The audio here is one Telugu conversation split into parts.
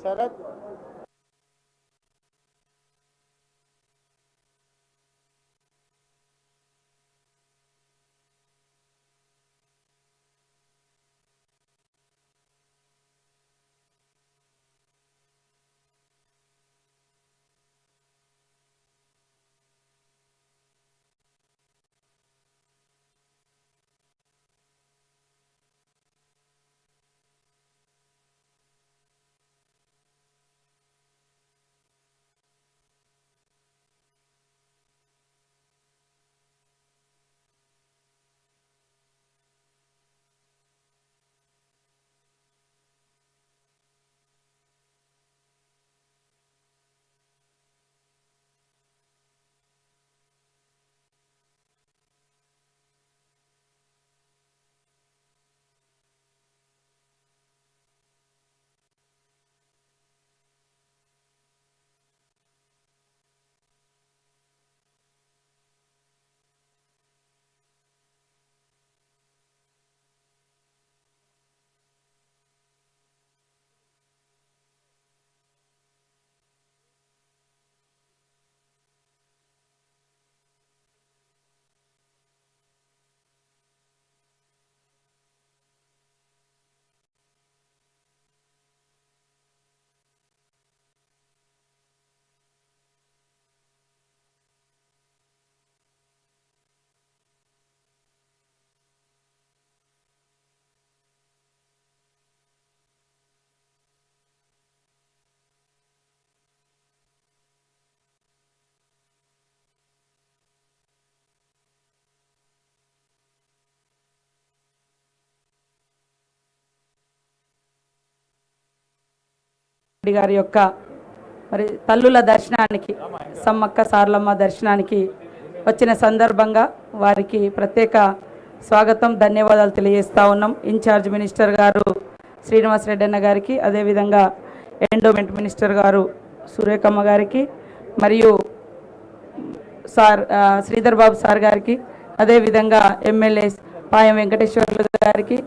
శరత్ గారి యొక్క మరి తల్లుల దర్శనానికి సమ్మక్క సారలమ్మ దర్శనానికి వచ్చిన సందర్భంగా వారికి ప్రత్యేక స్వాగతం ధన్యవాదాలు తెలియజేస్తా ఉన్నాం. ఇన్ఛార్జ్ మినిస్టర్ గారు శ్రీనివాస్ రెడ్డి అన్న గారికి, అదేవిధంగా ఎండోమెంట్ మినిస్టర్ గారు సురేఖమ్మ గారికి, మరియు సార్ శ్రీధర్ బాబు సార్ గారికి, అదేవిధంగా ఎమ్మెల్యే పాయం వెంకటేశ్వర్లు గారికి,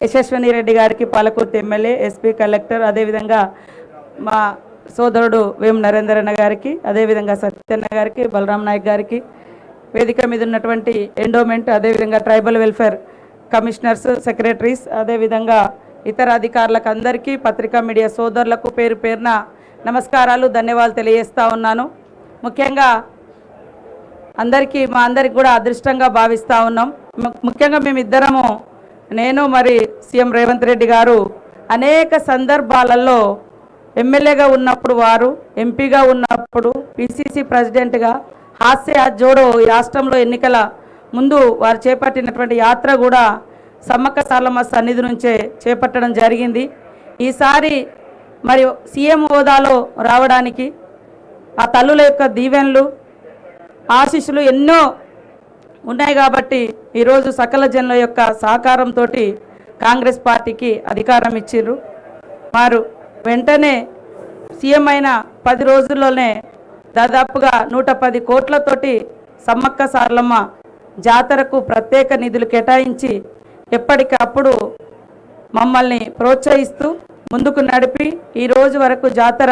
యశస్విని రెడ్డి గారికి, పాలకుర్తి ఎమ్మెల్యే, ఎస్పీ, కలెక్టర్, అదేవిధంగా మా సోదరుడు వేం నరేందర్ అన్న గారికి, అదేవిధంగా సత్యన్న గారికి, బలరాం నాయక్ గారికి, వేదిక మీద ఉన్నటువంటి ఎండోమెంట్, అదేవిధంగా ట్రైబల్ వెల్ఫేర్ కమిషనర్స్, సెక్రటరీస్, అదేవిధంగా ఇతర అధికారులకు అందరికీ, పత్రికా మీడియా సోదరులకు పేరు పేరున నమస్కారాలు, ధన్యవాదాలు తెలియజేస్తూ ఉన్నాను. ముఖ్యంగా మా అందరికి కూడా అదృష్టంగా భావిస్తూ ఉన్నాం. ముఖ్యంగా మేమిద్దరము, నేను మరి సీఎం రేవంత్ రెడ్డి గారు అనేక సందర్భాలలో ఎమ్మెల్యేగా ఉన్నప్పుడు, వారు ఎంపీగా ఉన్నప్పుడు, పిసిసి ప్రెసిడెంట్గా, హాస్య జోడో ఈ రాష్ట్రంలో ఎన్నికల ముందు వారు చేపట్టినటువంటి యాత్ర కూడా సమ్మక్క సారలమ్మ సన్నిధి నుంచే చేపట్టడం జరిగింది. ఈసారి మరి సీఎం హోదాలో రావడానికి ఆ తల్లుల యొక్క దీవెనలు, ఆశీస్సులు ఎన్నో ఉన్నాయి కాబట్టి ఈరోజు సకల జనుల యొక్క సహకారంతో కాంగ్రెస్ పార్టీకి అధికారం ఇచ్చిర్రు. వారు వెంటనే సీఎం అయిన 10 రోజుల్లోనే దాదాపుగా 110 కోట్లతోటి సమ్మక్క సారలమ్మ జాతరకు ప్రత్యేక నిధులు కేటాయించి ఎప్పటికప్పుడు మమ్మల్ని ప్రోత్సహిస్తూ ముందుకు నడిపి ఈ రోజు వరకు జాతర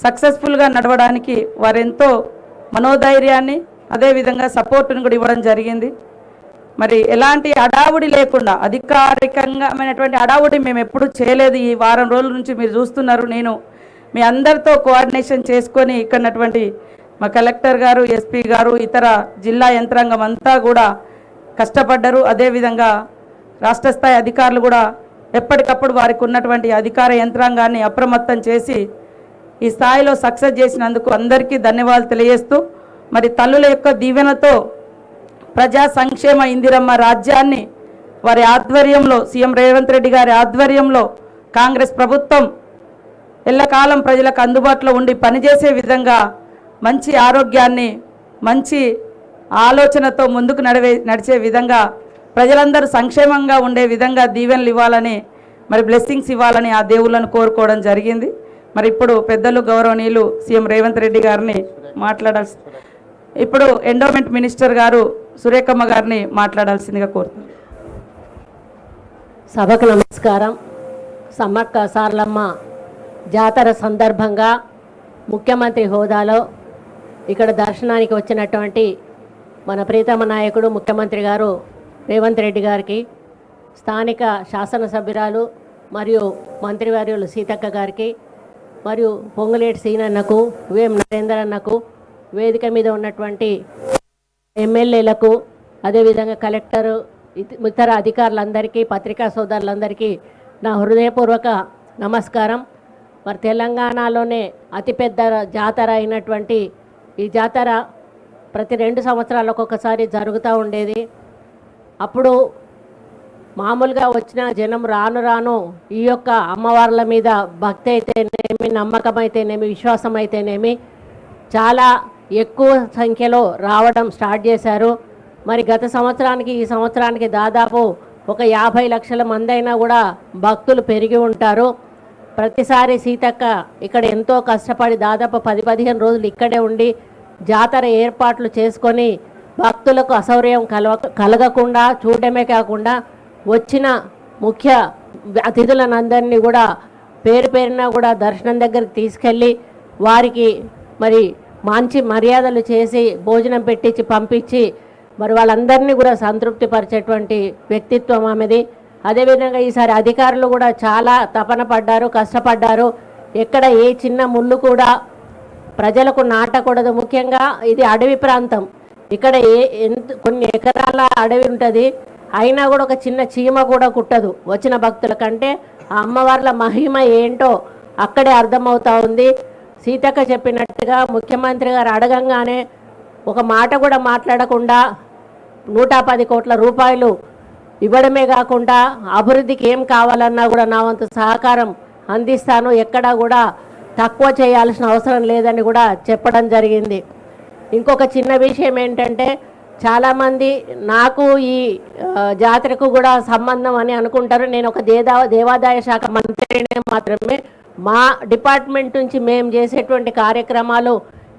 సక్సెస్ఫుల్గా నడవడానికి వారెంతో మనోధైర్యాన్ని, అదేవిధంగా సపోర్టును కూడా ఇవ్వడం జరిగింది. మరి ఎలాంటి అడావుడి లేకుండా, అధికారికంగామైనటువంటి అడావుడి మేము ఎప్పుడూ చేయలేదు. ఈ వారం రోజుల నుంచి మీరు చూస్తున్నారు. నేను మీ అందరితో కోఆర్డినేషన్ చేసుకొని ఇక్కడటువంటి మా కలెక్టర్ గారు, ఎస్పీ గారు, ఇతర జిల్లా యంత్రాంగం అంతా కూడా కష్టపడ్డారు. అదేవిధంగా రాష్ట్ర స్థాయి అధికారులు కూడా ఎప్పటికప్పుడు వారికి ఉన్నటువంటి అధికార యంత్రాంగాన్ని అప్రమత్తం చేసి ఈ స్థాయిలో సక్సెస్ చేసినందుకు అందరికీ ధన్యవాదాలు తెలియజేస్తూ, మరి తల్లుల యొక్క దీవెనతో ప్రజా సంక్షేమ ఇందిరమ్మ రాజ్యాన్ని వారి ఆధ్వర్యంలో, సీఎం రేవంత్ రెడ్డి గారి ఆధ్వర్యంలో కాంగ్రెస్ ప్రభుత్వం ఎల్లకాలం ప్రజలకు అందుబాటులో ఉండి పనిచేసే విధంగా మంచి ఆరోగ్యాన్ని, మంచి ఆలోచనతో ముందుకు నడిచే విధంగా, ప్రజలందరూ సంక్షేమంగా ఉండే విధంగా దీవెనలు ఇవ్వాలని, మరి బ్లెస్సింగ్స్ ఇవ్వాలని ఆ దేవుళ్ళను కోరుకోవడం జరిగింది. మరి ఇప్పుడు పెద్దలు గౌరవనీయులు సీఎం రేవంత్ రెడ్డి గారిని మాట్లాడాల్సి, ఇప్పుడు ఎండోమెంట్ మినిస్టర్ గారు సురేఖమ్మ గారిని మాట్లాడాల్సిందిగా కోరుతున్నాను. సభకు నమస్కారం. సమ్మక్క సారలమ్మ జాతర సందర్భంగా ముఖ్యమంత్రి హోదాలో ఇక్కడ దర్శనానికి వచ్చినటువంటి మన ప్రీతమ నాయకుడు ముఖ్యమంత్రి గారు రేవంత్ రెడ్డి గారికి, స్థానిక శాసనసభ్యురాలు మరియు మంత్రివర్యులు సీతక్క గారికి, మరియు పొంగులేటి సీనన్నకు, వేం నరేందర్ అన్నకు, వేదిక మీద ఉన్నటువంటి ఎమ్మెల్యేలకు, అదేవిధంగా కలెక్టరు, ఇతర అధికారులందరికీ, పత్రికా సోదరులందరికీ నా హృదయపూర్వక నమస్కారం. మరి తెలంగాణలోనే అతిపెద్ద జాతర అయినటువంటి ఈ జాతర ప్రతి 2 సంవత్సరాలకు ఒకసారి జరుగుతూ ఉండేది. అప్పుడు మామూలుగా వచ్చిన జనం రాను రాను ఈ యొక్క అమ్మవార్ల మీద భక్తి అయితేనేమి, నమ్మకం అయితేనేమి, విశ్వాసం అయితేనేమి చాలా ఎక్కువ సంఖ్యలో రావడం స్టార్ట్ చేశారు. మరి గత సంవత్సరానికి ఈ సంవత్సరానికి దాదాపు ఒక 50 లక్షల మంది అయినా కూడా భక్తులు పెరిగి ఉంటారు. ప్రతిసారి సీతక్క ఇక్కడ ఎంతో కష్టపడి దాదాపు 10-15 రోజులు ఇక్కడే ఉండి జాతర ఏర్పాట్లు చేసుకొని భక్తులకు అసౌకర్యం కలగకుండా చూడడమే కాకుండా వచ్చిన ముఖ్య అతిథులందరినీ కూడా పేరు పేరున కూడా దర్శనం దగ్గరికి తీసుకెళ్ళి వారికి మరి మంచి మర్యాదలు చేసి భోజనం పెట్టించి పంపించి మరి వాళ్ళందరినీ కూడా సంతృప్తిపరిచేటువంటి వ్యక్తిత్వం ఆమెది. అదేవిధంగా ఈసారి అధికారులు కూడా చాలా తపన పడ్డారు, కష్టపడ్డారు. ఎక్కడ ఏ చిన్న ముళ్ళు కూడా ప్రజలకు నాటకూడదు. ముఖ్యంగా ఇది అడవి ప్రాంతం. ఇక్కడ కొన్ని ఎకరాల అడవి ఉంటుంది, అయినా కూడా ఒక చిన్న చీమ కూడా కుట్టదు వచ్చిన భక్తుల కంటే. ఆ అమ్మవార్ల మహిమ ఏంటో అక్కడే అర్థమవుతా ఉంది. సీతక్క చెప్పినట్టుగా ముఖ్యమంత్రి గారు అడగంగానే ఒక మాట కూడా మాట్లాడకుండా 110 కోట్ల రూపాయలు ఇవ్వడమే కాకుండా అభివృద్ధికి ఏం కావాలన్నా కూడా నా వంతు సహకారం అందిస్తాను, ఎక్కడా కూడా తక్కువ చేయాల్సిన అవసరం లేదని కూడా చెప్పడం జరిగింది. ఇంకొక చిన్న విషయం ఏంటంటే, చాలామంది నాకు ఈ జాతరకు కూడా సంబంధం అని అనుకుంటారు. నేను ఒక దేవాదాయ శాఖ మంత్రిని మాత్రమే. మా డిపార్ట్మెంట్ నుంచి మేము చేసేటువంటి కార్యక్రమాలు,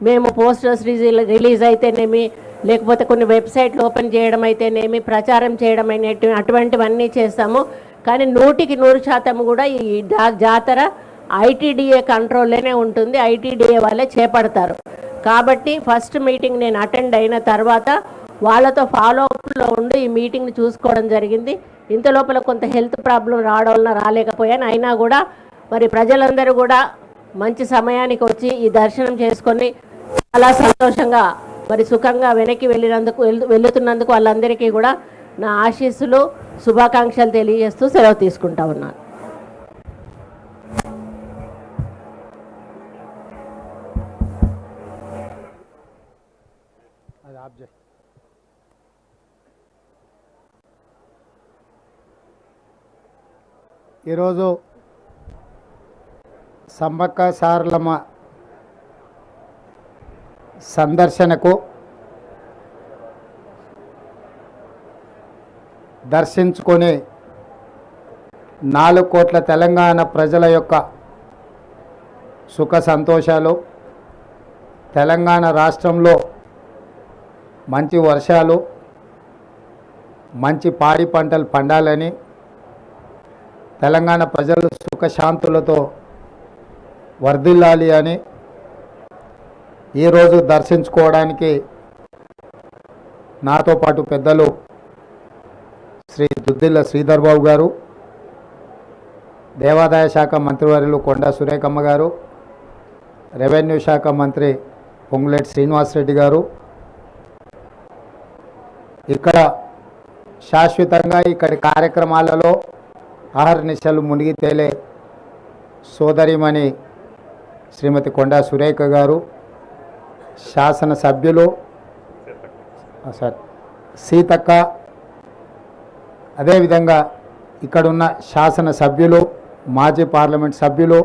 మేము పోస్టర్స్ రిలీజ్ అయితేనేమి, లేకపోతే కొన్ని వెబ్సైట్లు ఓపెన్ చేయడం అయితేనేమి, ప్రచారం చేయడం అయినట్టు అటువంటివన్నీ చేస్తాము. కానీ 100% కూడా ఈ జాతర ఐటీడీఏ కంట్రోల్లోనే ఉంటుంది, ఐటీడీఏ వాళ్ళే చేపడతారు. కాబట్టి ఫస్ట్ మీటింగ్ నేను అటెండ్ అయిన తర్వాత వాళ్ళతో ఫాలోఅప్లో ఉండి ఈ మీటింగ్ని చూసుకోవడం జరిగింది. ఇంత లోపల కొంత హెల్త్ ప్రాబ్లం రావడం వలన రాలేకపోయాను. అయినా కూడా మరి ప్రజలందరూ కూడా మంచి సమయానికి వచ్చి ఈ దర్శనం చేసుకొని చాలా సంతోషంగా మరి సుఖంగా వెనక్కి వెళ్తున్నందుకు వాళ్ళందరికీ కూడా నా ఆశీస్సులు, శుభాకాంక్షలు తెలియజేస్తూ సెలవు తీసుకుంటా ఉన్నాను. ఈరోజు సమ్మక్క సారలమ్మ సందర్శనకు దర్శించుకొని 4 కోట్ల తెలంగాణ ప్రజల యొక్క సుఖ సంతోషాలు, తెలంగాణ రాష్ట్రంలో మంచి వర్షాలు, మంచి పాడి పంటలు పండాలని, తెలంగాణ ప్రజలు సుఖశాంతులతో వర్ధిల్లాలి అని ఈరోజు దర్శించుకోవడానికి నాతో పాటు పెద్దలు శ్రీ దుద్దిల్ల శ్రీధర్ బాబు గారు, దేవాదాయ శాఖ మంత్రివర్యులు కొండా సురేఖమ్మ గారు, రెవెన్యూ శాఖ మంత్రి పొంగులేటి శ్రీనివాసరెడ్డి గారు, ఇక్కడ శాశ్వతంగా ఇక్కడి కార్యక్రమాలలో అహర్నిశలు మునిగి తేలే సోదరిమణి శ్రీమతి కొండా సురేఖ గారు, శాసనసభ్యులు సీతక్క, అదేవిధంగా ఇక్కడున్న శాసనసభ్యులు, మాజీ పార్లమెంట్ సభ్యులు,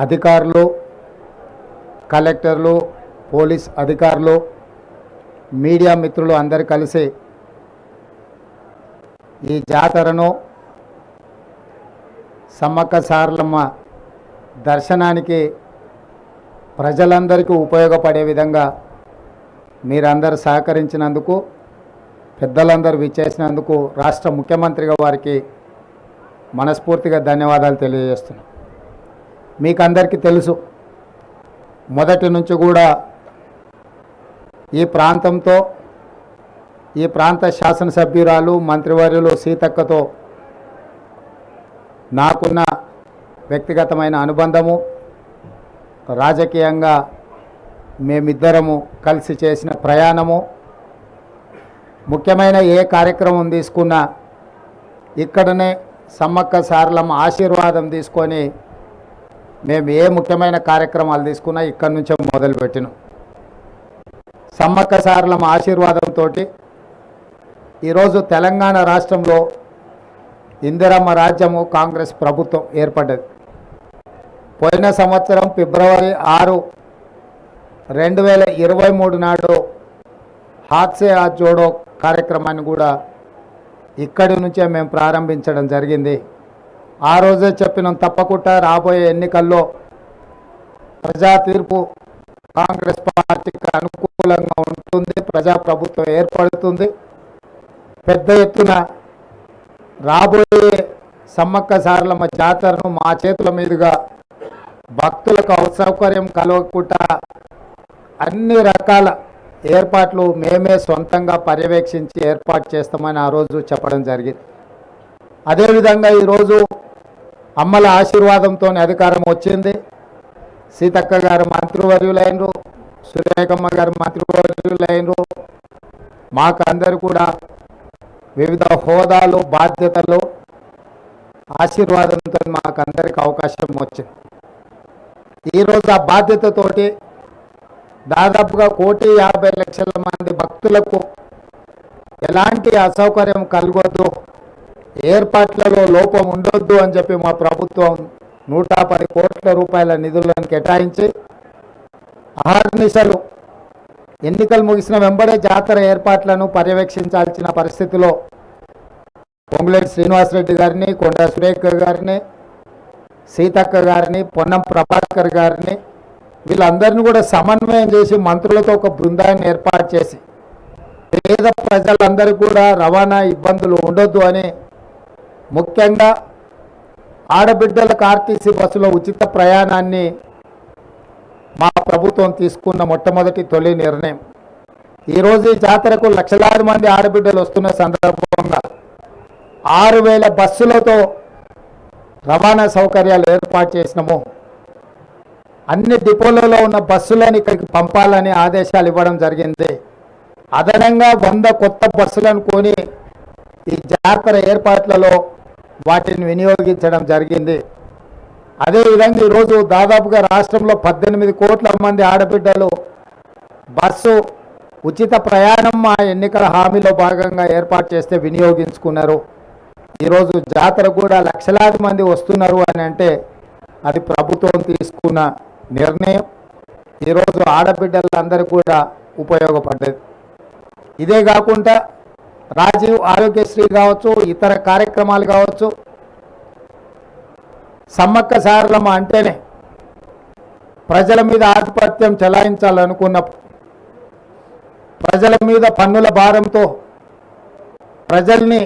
అధికారులు, కలెక్టర్లు, పోలీస్ అధికారులు, మీడియా మిత్రులు అందరూ కలిసి ఈ జాతరను సమ్మక్క సారలమ్మ దర్శనానికి ప్రజలందరికీ ఉపయోగపడే విధంగా మీరందరూ సహకరించినందుకు, పెద్దలందరూ విచ్చేసినందుకు రాష్ట్ర ముఖ్యమంత్రిగా వారికి మనస్ఫూర్తిగా ధన్యవాదాలు తెలియజేస్తున్నాం. మీకు అందరికీ తెలుసు, మొదటి నుంచి కూడా ఈ ప్రాంతంతో, ఈ ప్రాంత శాసనసభ్యురాలు మంత్రివర్యులు సీతక్కతో నాకున్న వ్యక్తిగతమైన అనుబంధము, రాజకీయంగా మేమిద్దరము కలిసి చేసిన ప్రయాణము, ముఖ్యమైన ఏ కార్యక్రమం తీసుకున్నా ఇక్కడనే సమ్మక్క సారలమ్మ ఆశీర్వాదం తీసుకొని మేము ఏ ముఖ్యమైన కార్యక్రమాలు తీసుకున్నా ఇక్కడి నుంచే మొదలుపెట్టినాం. సమ్మక్క సారలమ్మ ఆశీర్వాదంతో ఈరోజు తెలంగాణ రాష్ట్రంలో ఇందిరమ్మ రాజ్యము కాంగ్రెస్ ప్రభుత్వం ఏర్పడ్డది. పోయిన సంవత్సరం ఫిబ్రవరి 6, 2023 నాడు హాత్ సే హాత్ జోడో కార్యక్రమాన్ని కూడా ఇక్కడి నుంచే మేము ప్రారంభించడం జరిగింది. ఆ రోజే చెప్పినాం, తప్పకుండా రాబోయే ఎన్నికల్లో ప్రజా తీర్పు కాంగ్రెస్ పార్టీకి అనుకూలంగా ఉంటుంది, ప్రజాప్రభుత్వం ఏర్పడుతుంది, పెద్ద ఎత్తున రాబోయే సమ్మక్క సారలమ్మ జాతరను మా చేతుల మీదుగా భక్తులకు అసౌకర్యం కలగకుండా అన్ని రకాల ఏర్పాట్లు మేమే సొంతంగా పర్యవేక్షించి ఏర్పాటు చేస్తామని ఆ రోజు చెప్పడం జరిగింది. అదేవిధంగా ఈరోజు అమ్మల ఆశీర్వాదంతో అధికారం వచ్చింది. సీతక్క గారు మంత్రివర్యులైనరు, సురేఖమ్మ గారు మంత్రివర్యులైనరు. మాకు అందరూ కూడా వివిధ హోదాలు, బాధ్యతలు, ఆశీర్వాదంతో మాకు అందరికి అవకాశం వచ్చింది. ఈరోజు ఆ బాధ్యతతోటి దాదాపుగా 1,50,00,000 మంది భక్తులకు ఎలాంటి అసౌకర్యం కలగొద్దు, ఏర్పాట్లలో లోపం ఉండొద్దు అని చెప్పి మా ప్రభుత్వం 110 కోట్ల రూపాయల నిధులను కేటాయించి అహర్నిశలు ఎన్నికలు ముగిసిన వెంబడే జాతర ఏర్పాట్లను పర్యవేక్షించాల్సిన పరిస్థితిలో పొంగులేటి శ్రీనివాసరెడ్డి గారిని, కొండా సురేఖ గారిని, సీతక్క గారిని, పొన్నం ప్రభాకర్ గారిని, వీళ్ళందరినీ కూడా సమన్వయం చేసి మంత్రులతో ఒక బృందాన్ని ఏర్పాటు చేసి పేద ప్రజలందరికీ కూడా రవాణా ఇబ్బందులు ఉండొద్దు అని, ముఖ్యంగా ఆడబిడ్డలకు ఆర్టీసీ బస్సులో ఉచిత ప్రయాణాన్ని మా ప్రభుత్వం తీసుకున్న మొట్టమొదటి తొలి నిర్ణయం. ఈరోజు ఈ జాతరకు లక్షలాది మంది ఆడబిడ్డలు వస్తున్న సందర్భంగా 6,000 బస్సులతో రవాణా సౌకర్యాలు ఏర్పాటు చేసినాము. అన్ని డిపోలలో ఉన్న బస్సులను ఇక్కడికి పంపాలని ఆదేశాలు ఇవ్వడం జరిగింది. అదనంగా 100 కొత్త బస్సులను కొని ఈ జాతర ఏర్పాట్లలో వాటిని వినియోగించడం జరిగింది. అదేవిధంగా ఈరోజు దాదాపుగా రాష్ట్రంలో 18 కోట్ల మంది ఆడబిడ్డలు బస్సు ఉచిత ప్రయాణం మా ఎన్నికల హామీలో భాగంగా ఏర్పాటు చేస్తే వినియోగించుకున్నారు. ఈరోజు జాతర కూడా లక్షలాది మంది వస్తున్నారు అని అంటే అది ప్రభుత్వం తీసుకున్న నిర్ణయం. ఈరోజు ఆడబిడ్డలందరూ కూడా ఉపయోగపడ్డది. ఇదే కాకుండా రాజీవ్ ఆరోగ్యశ్రీ కావచ్చు, ఇతర కార్యక్రమాలు కావచ్చు, సమ్మక్క సారలమ్మ అంటేనే ప్రజల మీద ఆధిపత్యం చెలాయించాలనుకున్నప్పుడు, ప్రజల మీద పన్నుల భారంతో ప్రజల్ని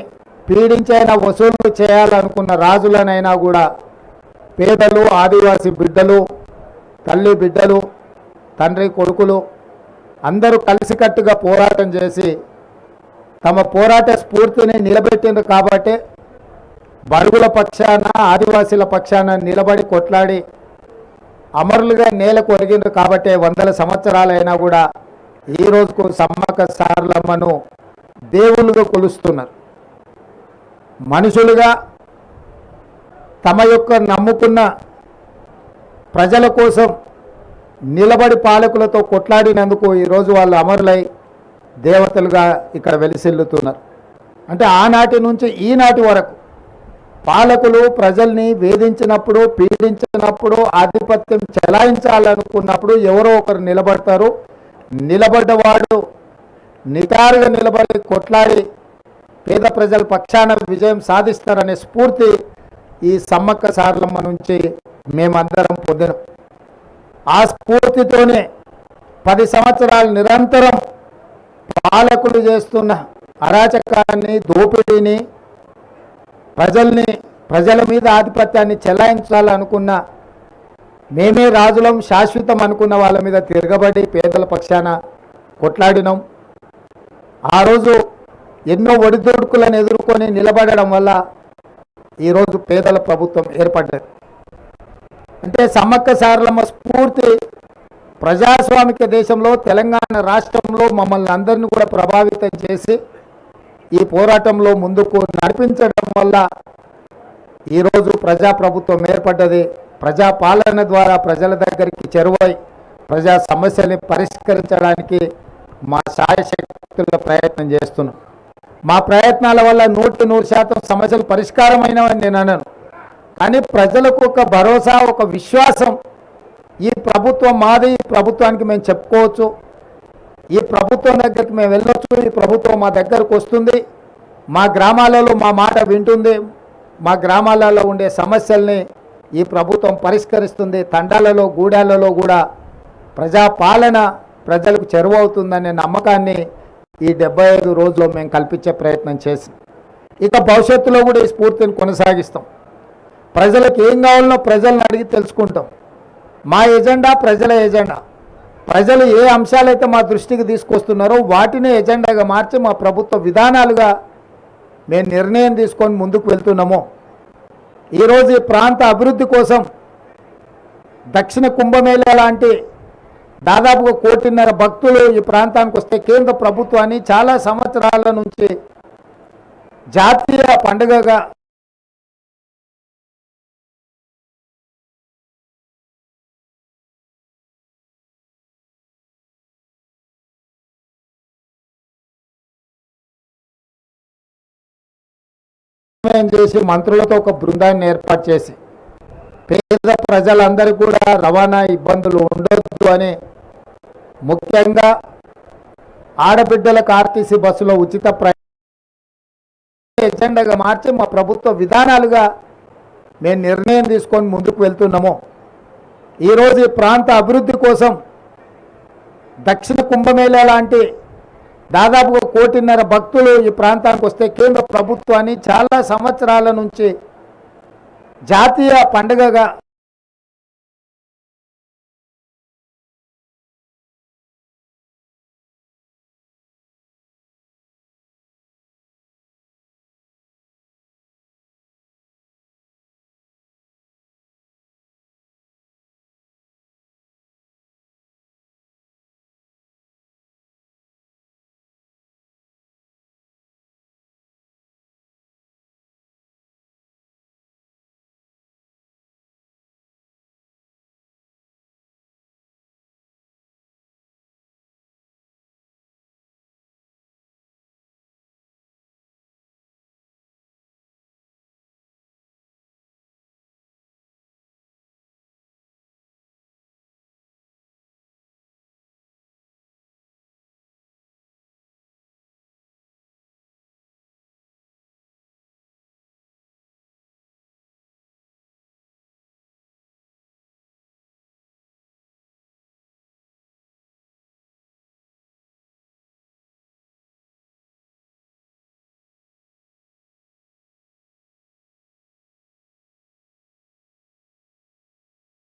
పీడించైనా వసూలు చేయాలనుకున్న రాజులనైనా కూడా పేదలు, ఆదివాసీ బిడ్డలు, తల్లి బిడ్డలు, తండ్రి కొడుకులు అందరూ కలిసికట్టుగా పోరాటం చేసి తమ పోరాట స్ఫూర్తిని నిలబెట్టిండ్రు. కాబట్టి బడుగుల పక్షాన, ఆదివాసీల పక్షాన నిలబడి కొట్లాడి అమరులుగా నేలకు ఒరిగిండ్రు. కాబట్టి 100 సంవత్సరాలైనా కూడా ఈ రోజుకు సమ్మక్క సారలమ్మను దేవుళ్ళుగా కొలుస్తున్నారు. మనుషులుగా తమ యొక్క నమ్ముకున్న ప్రజల కోసం నిలబడి పాలకులతో కొట్లాడినందుకు ఈరోజు వాళ్ళు అమరులై దేవతలుగా ఇక్కడ వెలిసిల్లుతున్నారు. అంటే ఆనాటి నుంచి ఈనాటి వరకు పాలకులు ప్రజల్ని వేధించినప్పుడు, పీడించినప్పుడు, ఆధిపత్యం చెలాయించాలనుకున్నప్పుడు ఎవరో ఒకరు నిలబడతారు. నిలబడ్డవాడు నిటారుగా నిలబడి కొట్లాడి పేద ప్రజల పక్షాన విజయం సాధిస్తారనే స్ఫూర్తి ఈ సమ్మక్క సారలమ్మ నుంచి మేమందరం పొందినాం. ఆ స్ఫూర్తితోనే 10 సంవత్సరాలు నిరంతరం పాలకులు చేస్తున్న అరాచకాన్ని, దోపిడీని, ప్రజల మీద ఆధిపత్యాన్ని చెలాయించాలనుకున్న, మేమే రాజులం శాశ్వతం అనుకున్న వాళ్ళ మీద తిరగబడి పేదల పక్షాన కొట్లాడినాం. ఆ రోజు ఎన్నో ఒడిదుడుకులను ఎదుర్కొని నిలబడడం వల్ల ఈరోజు పేదల ప్రభుత్వం ఏర్పడ్డది. అంటే సమ్మక్క సారలమ్మ స్ఫూర్తి ప్రజాస్వామిక దేశంలో తెలంగాణ రాష్ట్రంలో మమ్మల్ని అందరినీ కూడా ప్రభావితం చేసి ఈ పోరాటంలో ముందుకు నడిపించడం వల్ల ఈరోజు ప్రజాప్రభుత్వం ఏర్పడ్డది. ప్రజాపాలన ద్వారా ప్రజల దగ్గరికి చేరువై ప్రజా సమస్యల్ని పరిష్కరించడానికి మా శాయశక్తుల ప్రయత్నం చేస్తున్నాం. మా ప్రయత్నాల వల్ల 100% సమస్యలు పరిష్కారమైనవని నేను అన్నాను. కానీ ప్రజలకు ఒక భరోసా, ఒక విశ్వాసం, ఈ ప్రభుత్వం మాది, ఈ ప్రభుత్వానికి మేము చెప్పుకోవచ్చు, ఈ ప్రభుత్వం దగ్గరికి మేము వెళ్ళొచ్చు, ఈ ప్రభుత్వం మా దగ్గరకు వస్తుంది, మా గ్రామాలలో మా మాట వింటుంది, మా గ్రామాలలో ఉండే సమస్యల్ని ఈ ప్రభుత్వం పరిష్కరిస్తుంది, తండాలలో గూడాలలో కూడా ప్రజాపాలన ప్రజలకు చెరువవుతుందనే నమ్మకాన్ని ఈ 75 రోజుల్లో మేము కల్పించే ప్రయత్నం చేసి ఇక భవిష్యత్తులో కూడా ఈ స్ఫూర్తిని కొనసాగిస్తాం. ప్రజలకు ఏం కావాలనో ప్రజలను అడిగి తెలుసుకుంటాం. మా ఎజెండా ప్రజల ఎజెండా. ప్రజలు ఏ అంశాలైతే మా దృష్టికి తీసుకొస్తున్నారో వాటిని ఎజెండాగా మార్చి మా ప్రభుత్వ విధానాలుగా మేము నిర్ణయం తీసుకొని ముందుకు వెళ్తున్నాము. ఈరోజు ఈ ప్రాంత అభివృద్ధి కోసం దక్షిణ కుంభమేళా లాంటి దాదాపుగా 1.5 కోటి భక్తులు ఈ ప్రాంతానికి వస్తే కేంద్ర ప్రభుత్వాన్ని చాలా సంవత్సరాల నుంచి జాతీయ పండుగగా చేసి మంత్రులతో ఒక బృందాన్ని ఏర్పాటు చేసి పేద ప్రజలందరికీ కూడా రవాణా ఇబ్బందులు ఉండొద్దు అని, ముఖ్యంగా ఆడబిడ్డలకు ఆర్టీసీ బస్సులో ఉచిత ఎజెండాగా మార్చి మా ప్రభుత్వ విధానాలుగా మేము నిర్ణయం తీసుకొని ముందుకు వెళ్తున్నాము. ఈరోజు ఈ ప్రాంత అభివృద్ధి కోసం దక్షిణ కుంభమేళా లాంటి దాదాపుగా 1.5 కోటి భక్తులు ఈ ప్రాంతానికి వస్తే కేంద్ర ప్రభుత్వాన్ని చాలా సంవత్సరాల నుంచి జాతీయ పండుగగా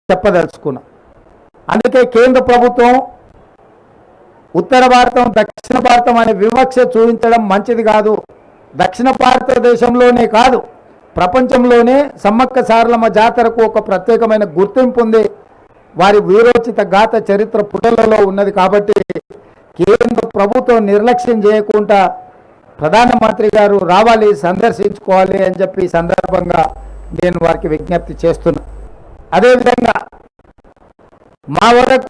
చెప్పదలుచుకున్నాం. అందుకే కేంద్ర ప్రభుత్వం ఉత్తర భారతం, దక్షిణ భారతం అనే వివక్ష చూపించడం మంచిది కాదు. దక్షిణ భారతదేశంలోనే కాదు, ప్రపంచంలోనే సమ్మక్క సారలమ్మ జాతరకు ఒక ప్రత్యేకమైన గుర్తింపు ఉంది. వారి వీరోచిత గాథ చరిత్ర పుటలలో ఉన్నది. కాబట్టి కేంద్ర ప్రభుత్వం నిర్లక్ష్యం చేయకుండా ప్రధానమంత్రి గారు రావాలి, సందర్శించుకోవాలి అని చెప్పి ఈ సందర్భంగా నేను వారికి విజ్ఞప్తి చేస్తున్నా. అదేవిధంగా మా వరకు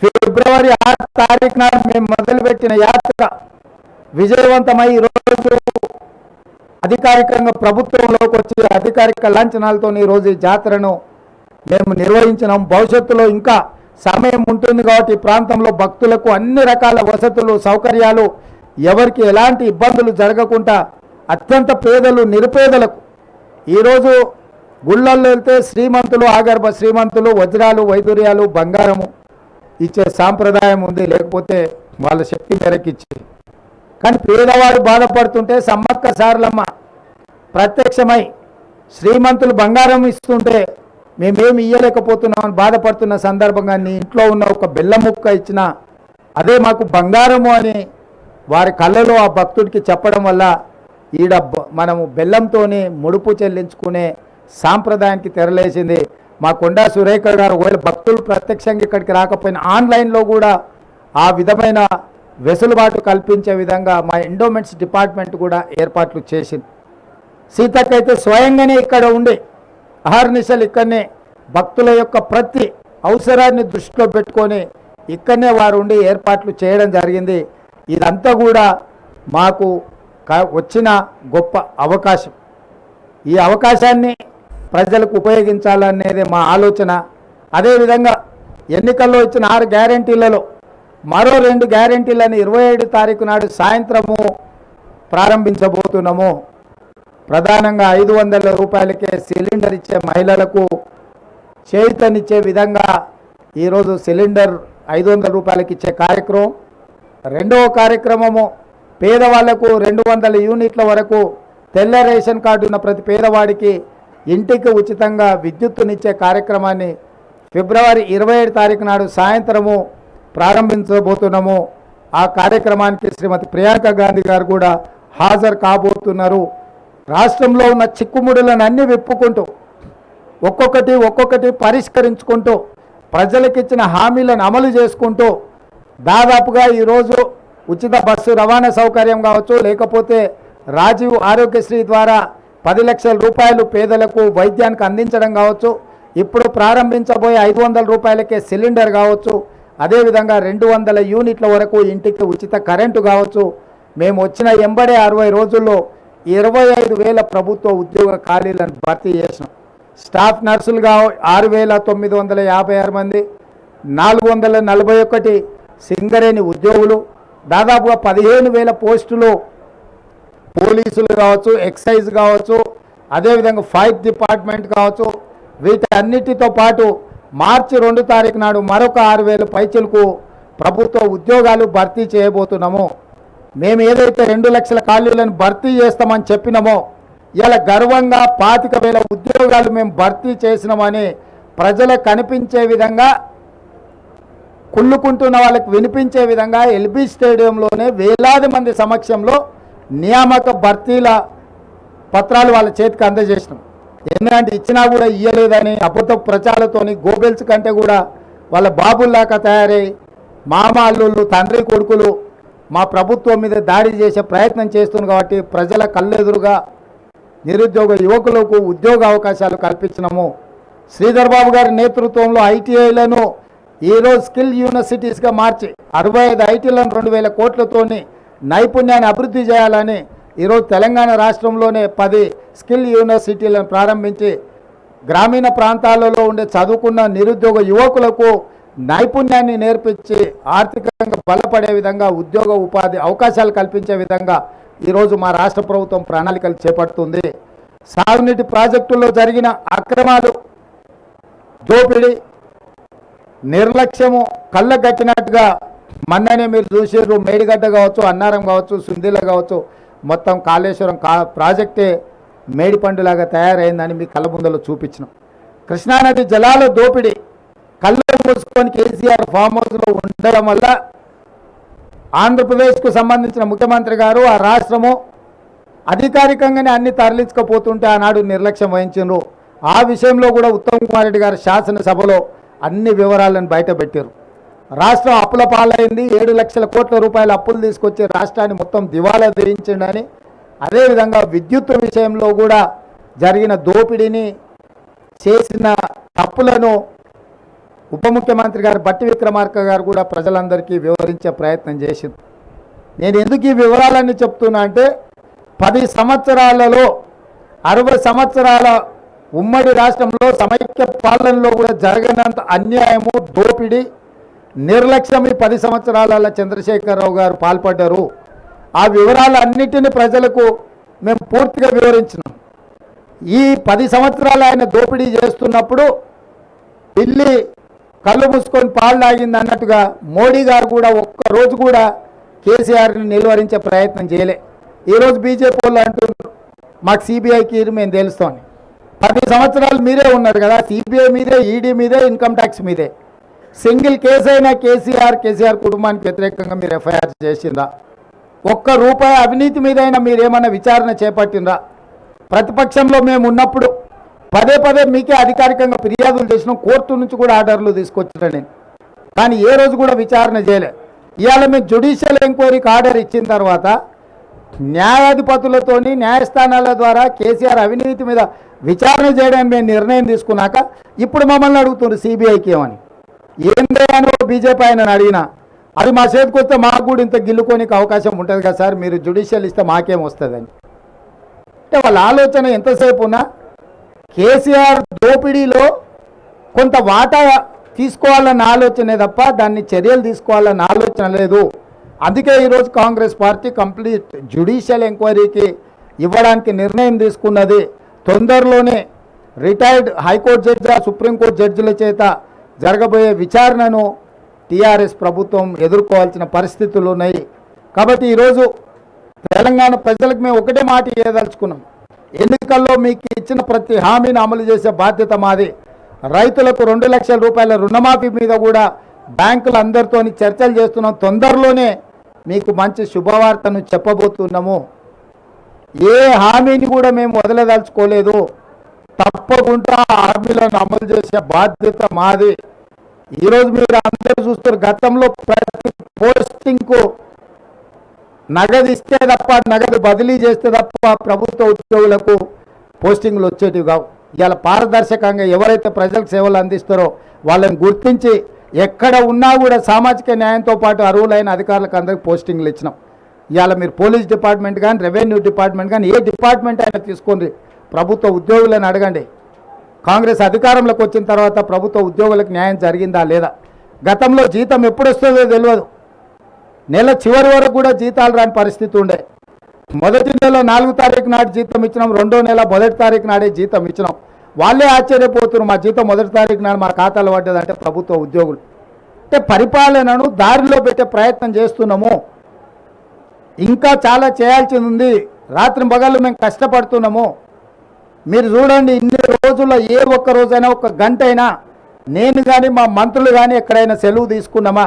ఫిబ్రవరి 6 తారీఖు నాడు మేము మొదలుపెట్టిన యాత్ర విజయవంతమై ఈరోజు అధికారికంగా ప్రభుత్వంలోకి వచ్చి అధికారిక లాంఛనాలతో ఈరోజు ఈ జాతరను మేము నిర్వహించినాం. భవిష్యత్తులో ఇంకా సమయం ఉంటుంది కాబట్టి ఈ ప్రాంతంలో భక్తులకు అన్ని రకాల వసతులు సౌకర్యాలు, ఎవరికి ఎలాంటి ఇబ్బందులు జరగకుండా అత్యంత పేదలు నిరుపేదలకు ఈరోజు గుళ్ళల్లో వెళ్తే శ్రీమంతులు, ఆగర్భ శ్రీమంతులు వజ్రాలు వైదూర్యాలు బంగారము ఇచ్చే సాంప్రదాయం ఉంది, లేకపోతే వాళ్ళ శక్తి మేరకిచ్చి. కానీ పేదవాడు బాధపడుతుంటే సమ్మక్క సారలమ్మ ప్రత్యక్షమై శ్రీమంతులు బంగారం ఇస్తుంటే మేమేమి ఇయ్యలేకపోతున్నామని బాధపడుతున్న సందర్భంగా నీ ఇంట్లో ఉన్న ఒక బెల్లం ముక్క ఇచ్చినా అదే మాకు బంగారము అని వారి కళ్ళలో ఆ భక్తుడికి చెప్పడం వల్ల ఈడ మనము బెల్లంతోనే ముడుపు చెల్లించుకునే సాంప్రదాయానికి తెరలేసింది. మా కొండా సురేఖ గారు ఒకవేళ భక్తులు ప్రత్యక్షంగా ఇక్కడికి రాకపోయినా ఆన్లైన్లో కూడా ఆ విధమైన వెసులుబాటు కల్పించే విధంగా మా ఎండోమెంట్స్ డిపార్ట్మెంట్ కూడా ఏర్పాట్లు చేసింది. సీతకైతే స్వయంగానే ఇక్కడ ఉండి అహర్నిశలు ఇక్కడనే భక్తుల యొక్క ప్రతి అవసరాన్ని దృష్టిలో పెట్టుకొని ఇక్కడనే వారు ఉండి ఏర్పాట్లు చేయడం జరిగింది. ఇదంతా కూడా మాకు వచ్చిన గొప్ప అవకాశం. ఈ అవకాశాన్ని ప్రజలకు ఉపయోగించాలనేది మా ఆలోచన. అదేవిధంగా ఎన్నికల్లో ఇచ్చిన 6 గ్యారెంటీలలో మరో 2 గ్యారెంటీలను 27 తారీఖు నాడు సాయంత్రము ప్రారంభించబోతున్నాము. ప్రధానంగా 500 రూపాయలకే సిలిండర్ ఇచ్చే మహిళలకు చేయూతనిచ్చే విధంగా ఈరోజు సిలిండర్ 500 రూపాయలకి ఇచ్చే కార్యక్రమం. రెండవ కార్యక్రమము పేదవాళ్లకు 200 యూనిట్ల వరకు తెల్ల రేషన్ కార్డు ఉన్న ప్రతి పేదవాడికి ఇంటికి ఉచితంగా విద్యుత్తునిచ్చే కార్యక్రమాన్ని ఫిబ్రవరి 27 తారీఖు నాడు సాయంత్రము ప్రారంభించబోతున్నాము. ఆ కార్యక్రమానికి శ్రీమతి ప్రియాంక గాంధీ గారు కూడా హాజరు కాబోతున్నారు. రాష్ట్రంలో ఉన్న చిక్కుముడులను అన్ని విప్పుకుంటూ ఒక్కొక్కటి పరిష్కరించుకుంటూ ప్రజలకిచ్చిన హామీలను అమలు చేసుకుంటూ దాదాపుగా ఈరోజు ఉచిత బస్సు రవాణా సౌకర్యం కావచ్చు, లేకపోతే రాజీవ్ ఆరోగ్యశ్రీ ద్వారా 10 లక్షల రూపాయలు పేదలకు వైద్యానికి అందించడం కావచ్చు, ఇప్పుడు ప్రారంభించబోయే 500 రూపాయలకే సిలిండర్ కావచ్చు, అదేవిధంగా 200 యూనిట్ల వరకు ఇంటికి ఉచిత కరెంటు కావచ్చు. మేము వచ్చిన 60 రోజుల్లో 25,000 ప్రభుత్వ ఉద్యోగ ఖాళీలను భర్తీ చేసినాం. స్టాఫ్ నర్సులుగా 6,956 మంది, 441 సింగరేణి ఉద్యోగులు, దాదాపుగా 15,000 పోస్టులు పోలీసులు కావచ్చు, ఎక్సైజ్ కావచ్చు, అదేవిధంగా ఫైర్ డిపార్ట్మెంట్ కావచ్చు. వీటన్నిటితో పాటు మార్చి 2 తారీఖు నాడు మరొక 6,000 పైచలకు ప్రభుత్వ ఉద్యోగాలు భర్తీ చేయబోతున్నాము. మేము ఏదైతే 2 లక్షల ఖాళీలను భర్తీ చేస్తామని చెప్పినామో ఇలా గర్వంగా 25,000 ఉద్యోగాలు మేము భర్తీ చేసినామని ప్రజలకు కనిపించే విధంగా, కుళ్ళుకుంటున్న వాళ్ళకి వినిపించే విధంగా ఎల్బీ స్టేడియంలోనే వేలాది మంది సమక్షంలో నియామక భర్తీల పత్రాలు వాళ్ళ చేతికి అందజేసినాం. ఎందుకంటే ఇచ్చినా కూడా ఇయ్యలేదని అబద్ధ ప్రచారాలతోని గోబెల్స్ కంటే కూడా వాళ్ళ బాబుల్లాగా తయారై మామ అల్లుళ్ళు తండ్రి కొడుకులు మా ప్రభుత్వం మీద దాడి చేసే ప్రయత్నం చేస్తున్నారు. కాబట్టి ప్రజల కళ్ళెదురుగా నిరుద్యోగ యువకులకు ఉద్యోగ అవకాశాలు కల్పించినాము. శ్రీధర్ బాబు గారి నేతృత్వంలో ఐటీఐలను ఈరోజు స్కిల్ యూనివర్సిటీస్గా మార్చి 65 ఐటీలను 2,000 కోట్లతోని నైపుణ్యాన్ని అభివృద్ధి చేయాలని ఈరోజు తెలంగాణ రాష్ట్రంలోనే 10 స్కిల్ యూనివర్సిటీలను ప్రారంభించి గ్రామీణ ప్రాంతాలలో ఉండే చదువుకున్న నిరుద్యోగ యువకులకు నైపుణ్యాన్ని నేర్పించి ఆర్థికంగా బలపడే విధంగా ఉద్యోగ ఉపాధి అవకాశాలు కల్పించే విధంగా ఈరోజు మా రాష్ట్ర ప్రభుత్వం ప్రణాళికలు చేపడుతుంది. సాగునీటి ప్రాజెక్టుల్లో జరిగిన అక్రమాలు, దోపిడీ, నిర్లక్ష్యము కళ్ళగట్టినట్టుగా మొన్ననే మీరు చూసారు. మేడిగడ్డ కావచ్చు, అన్నారం కావచ్చు, సుందిల కావచ్చు, మొత్తం కాళేశ్వరం ప్రాజెక్టే మేడిపండులాగా తయారైందని మీ కళ్ళ ముందలో చూపించినాం. కృష్ణానది జలాల దోపిడీ కళ్ళు మూసుకొని కేసీఆర్ ఫామ్ హౌస్లో ఉండడం వల్ల ఆంధ్రప్రదేశ్కు సంబంధించిన ముఖ్యమంత్రి గారు ఆ రాష్ట్రము అధికారికంగానే అన్ని తరలించకపోతుంటే ఆనాడు నిర్లక్ష్యం వహించారు. ఆ విషయంలో కూడా ఉత్తమ్ కుమార్ రెడ్డి గారు శాసనసభలో అన్ని వివరాలను బయటపెట్టారు. రాష్ట్రం అప్పుల పాలైంది, 7 లక్షల కోట్ల రూపాయల అప్పులు తీసుకొచ్చి రాష్ట్రాన్ని మొత్తం దివాలా తీయించిండని, అదేవిధంగా విద్యుత్ విషయంలో కూడా జరిగిన దోపిడీని చేసిన తప్పులను ఉప ముఖ్యమంత్రి గారు బట్టి విక్రమార్క గారు కూడా ప్రజలందరికీ వివరించే ప్రయత్నం చేసింది. నేను ఎందుకు ఈ వివరాలన్నీ చెప్తున్నా అంటే 10 సంవత్సరాలలో 60 సంవత్సరాల ఉమ్మడి రాష్ట్రంలో సమైక్య పాలనలో కూడా జరగనంత అన్యాయము, దోపిడీ, నిర్లక్ష్యం ఈ 10 సంవత్సరాల చంద్రశేఖరరావు గారు పాల్పడ్డారు. ఆ వివరాలన్నిటిని ప్రజలకు మేము పూర్తిగా వివరించినాం. ఈ 10 సంవత్సరాలు ఆయన దోపిడీ చేస్తున్నప్పుడు పిల్లి కళ్ళు మూసుకొని పాలు తాగింది అన్నట్టుగా మోడీ గారు కూడా ఒక్కరోజు కూడా కేసీఆర్ని నిలువరించే ప్రయత్నం చేయలే. ఈరోజు బీజేపీ వాళ్ళు అంటున్నారు మాకు సిబిఐకి మేము తెలుస్తామని. 10 సంవత్సరాలు మీరే ఉన్నారు కదా, సిబిఐ మీదే, ఈడీ మీదే, ఇన్కమ్ ట్యాక్స్ మీదే. సింగిల్ కేసు అయినా కేసీఆర్ కుటుంబానికి వ్యతిరేకంగా మీరు ఎఫ్ఐఆర్ చేసిండ్రా? ఒక్క రూపాయి అవినీతి మీదైనా మీరేమన్నా విచారణ చేపట్టినరా? ప్రతిపక్షంలో మేము ఉన్నప్పుడు పదే మీకే అధికారికంగా ఫిర్యాదులు చేసినాం, కోర్టు నుంచి కూడా ఆర్డర్లు తీసుకొచ్చిన నేను, కానీ ఏ రోజు కూడా విచారణ చేయలే. ఇవాళ మేము జ్యుడిషియల్ ఎంక్వైరీకి ఆర్డర్ ఇచ్చిన తర్వాత న్యాయాధిపతులతోని న్యాయస్థానాల ద్వారా కేసీఆర్ అవినీతి మీద విచారణ చేయడానికి మేము నిర్ణయం తీసుకున్నాక ఇప్పుడు మమ్మల్ని అడుగుతున్నారు సిబిఐకి ఏమని. ఏందే అని బీజేపీ ఆయన అడిగినా అది మా చేతికి వస్తే మాకు కూడా ఇంత గిల్లుకోనికి అవకాశం ఉంటుంది కదా సార్, మీరు జ్యుడిషియల్ ఇస్తే మాకేం వస్తుందని. అంటే వాళ్ళ ఆలోచన ఎంతసేపు ఉన్నా కేసీఆర్ దోపిడీలో కొంత వాటా తీసుకోవాలన్న ఆలోచనే తప్ప దాన్ని చర్యలు తీసుకోవాలన్న ఆలోచన లేదు. అందుకే ఈరోజు కాంగ్రెస్ పార్టీ కంప్లీట్ జ్యుడిషియల్ ఎంక్వైరీకి ఇవ్వడానికి నిర్ణయం తీసుకున్నది. తొందరలోనే రిటైర్డ్ హైకోర్టు జడ్జి, సుప్రీంకోర్టు జడ్జిల చేత జరగబోయే విచారణను టీఆర్ఎస్ ప్రభుత్వం ఎదుర్కోవాల్సిన పరిస్థితులు ఉన్నాయి. కాబట్టి ఈరోజు తెలంగాణ ప్రజలకు మేము ఒకటే మాట ఇవ్వదలుచుకున్నాం, ఎన్నికల్లో మీకు ఇచ్చిన ప్రతి హామీని అమలు చేసే బాధ్యత మాది. రైతులకు 2 లక్షల రూపాయల రుణమాఫీ మీద కూడా బ్యాంకులు అందరితో చర్చలు చేస్తున్నాం. తొందరలోనే మీకు మంచి శుభవార్తను చెప్పబోతున్నాము. ఏ హామీని కూడా మేము వదలదలుచుకోలేదు. తప్పకుండా హామీలను అమలు చేసే బాధ్యత మాది. ఈరోజు మీరు అందరూ చూస్తారు, గతంలో ప్రతి పోస్టింగ్కు నగదు ఇస్తే తప్ప, నగదు బదిలీ చేస్తే తప్ప ప్రభుత్వ ఉద్యోగులకు పోస్టింగ్లు వచ్చేటివి కావు. ఇవాళ పారదర్శకంగా ఎవరైతే ప్రజలకు సేవలు అందిస్తారో వాళ్ళని గుర్తించి ఎక్కడ ఉన్నా కూడా సామాజిక న్యాయంతో పాటు అర్హులైన అధికారులకు అందరికీ పోస్టింగ్లు ఇచ్చినాం. ఇవాళ మీరు పోలీస్ డిపార్ట్మెంట్ కానీ, రెవెన్యూ డిపార్ట్మెంట్ కానీ, ఏ డిపార్ట్మెంట్ అయినా తీసుకోండి, ప్రభుత్వ ఉద్యోగులను అడగండి. కాంగ్రెస్ అధికారంలోకి వచ్చిన తర్వాత ప్రభుత్వ ఉద్యోగులకు న్యాయం జరిగిందా లేదా? గతంలో జీతం ఎప్పుడు వస్తుందో తెలియదు, నెల చివరి వరకు కూడా జీతాలు రాని పరిస్థితి ఉండే. మొదటి నెల 4వ తారీఖు నాడు జీతం ఇచ్చినాం, 2వ నెల 1వ తారీఖు నాడే జీతం ఇచ్చినాం. వాళ్ళే ఆశ్చర్యపోతున్నారు, మా జీతం 1వ తారీఖు నాడు మా ఖాతాలో పడ్డదంటే ప్రభుత్వ ఉద్యోగులు. అంటే పరిపాలనను దారిలో పెట్టే ప్రయత్నం చేస్తున్నాము. ఇంకా చాలా చేయాల్సింది ఉంది. రాత్రి పగళ్ళు మేము కష్టపడుతున్నాము. మీరు చూడండి, ఇన్ని రోజుల్లో ఏ ఒక్క రోజైనా, ఒక గంట అయినా నేను కానీ మా మంత్రులు కానీ ఎక్కడైనా సెలవు తీసుకున్నామా?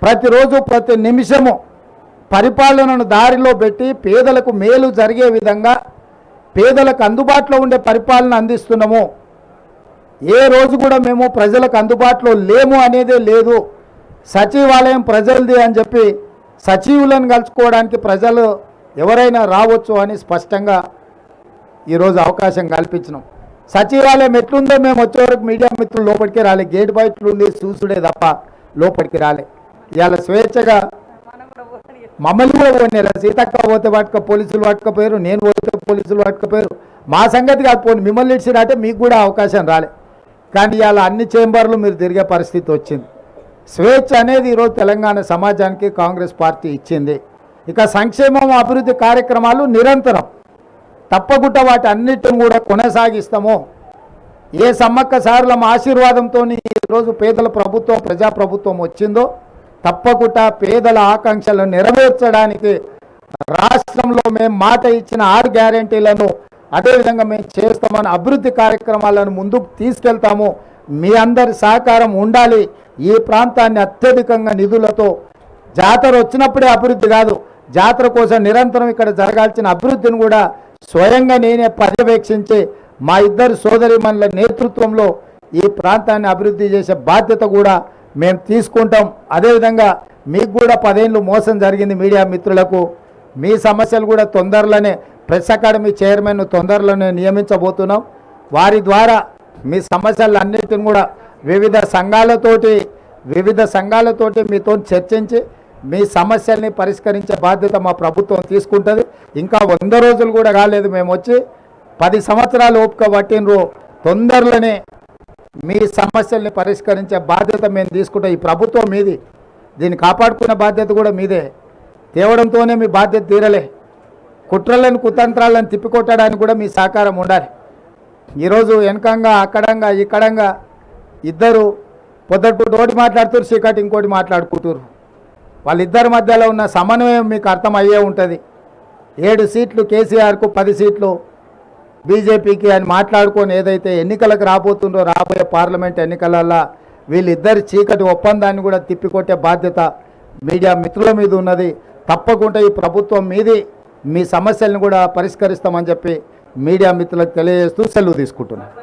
ప్రతిరోజు ప్రతి నిమిషము పరిపాలనను దారిలో పెట్టి పేదలకు మేలు జరిగే విధంగా పేదలకు అందుబాటులో ఉండే పరిపాలన అందిస్తున్నాము. ఏ రోజు కూడా మేము ప్రజలకు అందుబాటులో లేము అనేదే లేదు. సచివాలయం ప్రజలది అని చెప్పి సచివులను కలుసుకోవడానికి ప్రజలు ఎవరైనా రావచ్చు అని స్పష్టంగా ఈరోజు అవకాశం కల్పించినాం. సచివాలయం ఎట్లుందో మేము వచ్చే వరకు మీడియా మిత్రులు లోపలికి రాలే, గేట్ బయటలుండి చూసుడే తప్ప లోపలికి రాలే. ఇవాళ స్వేచ్ఛగా మమ్మల్ని కూడా పోయినారు. సీతక్క పోతే పట్టుక పోలీసులు పట్టుకపోయారు, నేను పోతే పోలీసులు పట్టుకపోయారు. మా సంగతి కాకపోయింది, మిమ్మల్ని ఇచ్చినట్టే మీకు కూడా అవకాశం రాలే. కానీ ఇవాళ అన్ని చేంబర్లు మీరు తిరిగే పరిస్థితి వచ్చింది. స్వేచ్ఛ అనేది ఈరోజు తెలంగాణ సమాజానికి కాంగ్రెస్ పార్టీ ఇచ్చింది. ఇక సంక్షేమం, అభివృద్ధి కార్యక్రమాలు నిరంతరం తప్పకుండా వాటి అన్నిటిని కూడా కొనసాగిస్తాము. ఏ సమ్మక్క సారలమ్మ ఆశీర్వాదంతో ఈరోజు పేదల ప్రభుత్వం, ప్రజాప్రభుత్వం వచ్చిందో తప్పకుండా పేదల ఆకాంక్షలను నెరవేర్చడానికి రాష్ట్రంలో మేము మాట ఇచ్చిన 6 గ్యారెంటీలను అదేవిధంగా మేము చేస్తామని అభివృద్ధి కార్యక్రమాలను ముందుకు తీసుకెళ్తాము. మీ అందరి సహకారం ఉండాలి. ఈ ప్రాంతాన్ని అత్యధికంగా నిధులతో, జాతర వచ్చినప్పుడే అభివృద్ధి కాదు, జాతర కోసం నిరంతరం ఇక్కడ జరగాల్సిన అభివృద్ధిని కూడా స్వయంగా నేనే పర్యవేక్షించి మా ఇద్దరు సోదరిమణుల నేతృత్వంలో ఈ ప్రాంతాన్ని అభివృద్ధి చేసే బాధ్యత కూడా మేము తీసుకుంటాం. అదేవిధంగా మీకు కూడా 10 ఏళ్ళు మోసం జరిగింది మీడియా మిత్రులకు. మీ సమస్యలు కూడా తొందరలోనే ప్రెస్ అకాడమీ చైర్మన్ తొందరలోనే నియమించబోతున్నాం. వారి ద్వారా మీ సమస్యలన్నిటిని కూడా వివిధ సంఘాలతోటి మీతో చర్చించి మీ సమస్యల్ని పరిష్కరించే బాధ్యత మా ప్రభుత్వం తీసుకుంటుంది. ఇంకా 100 రోజులు కూడా కాలేదు, మేము వచ్చి 10 సంవత్సరాలు ఓపిక పట్టినరు. తొందరలోనే మీ సమస్యల్ని పరిష్కరించే బాధ్యత మేము తీసుకుంటాం. ఈ ప్రభుత్వం మీది, దీన్ని కాపాడుకునే బాధ్యత కూడా మీదే. తేవడంతోనే మీ బాధ్యత తీరలే. కుట్రలను కుతంత్రాలను తిప్పికొట్టడానికి కూడా మీ సహకారం ఉండాలి. ఈరోజు వెనకంగా అక్కడంగా ఇక్కడంగా ఇద్దరు పొద్దుటూట ఒకటి మాట్లాడుతారు, చీకటి ఇంకోటి మాట్లాడుకుంటారు. వాళ్ళిద్దరి మధ్యలో ఉన్న సమన్వయం మీకు అర్థమయ్యే ఉంటుంది. 7 సీట్లు కేసీఆర్కు, 10 సీట్లు బీజేపీకి అని మాట్లాడుకొని ఏదైతే ఎన్నికలకు రాబోతుందో, రాబోయే పార్లమెంట్ ఎన్నికలలో వీళ్ళిద్దరి చీకటి ఒప్పందాన్ని కూడా తిప్పికొట్టే బాధ్యత మీడియా మిత్రుల మీద ఉన్నది. తప్పకుండా ఈ ప్రభుత్వం మీది, మీ సమస్యలను కూడా పరిష్కరిస్తామని చెప్పి మీడియా మిత్రులకు తెలియజేస్తూ సెలవు తీసుకుంటున్నాను.